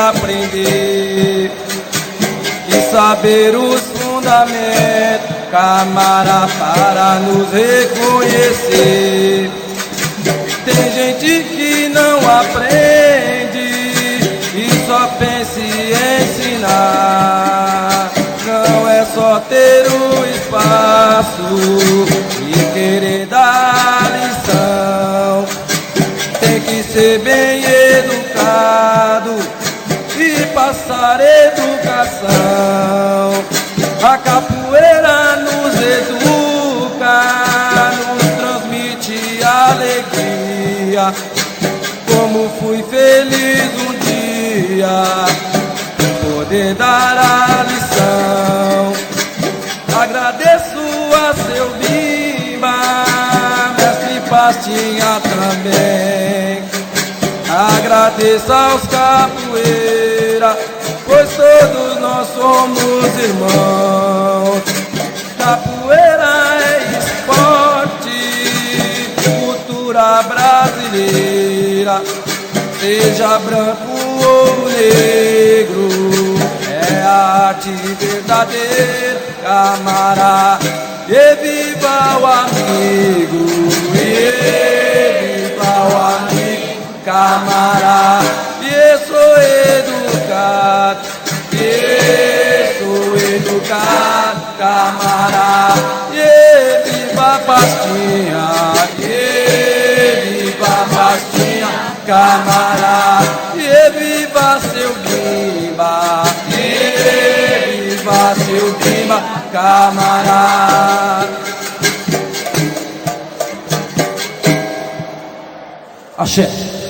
aprender e saber os fundamentos, camará, para nos reconhecer. Tem gente que não aprende e só pensa em ensinar. Não é só ter o espaço e querer dar lição. Tem que ser bem educado e passar educação. A capoeira nos educa, nos transmite alegria. Como fui feliz um dia poder dar a lição. Agradeço a seu Bimba, mestre Pastinha também. Agradeço aos capoeira, pois todos nós somos irmãos. Capoeira é esporte, cultura brasileira. Seja branco ou negro, é arte verdadeira, camará. E viva o amigo, e viva o amigo, camará. E eu sou educado, e sou educado, camará. E viva a Pastinha, e viva a Pastinha, camará. E viva seu Bimba, e viva seu Bimba, camará. Axé.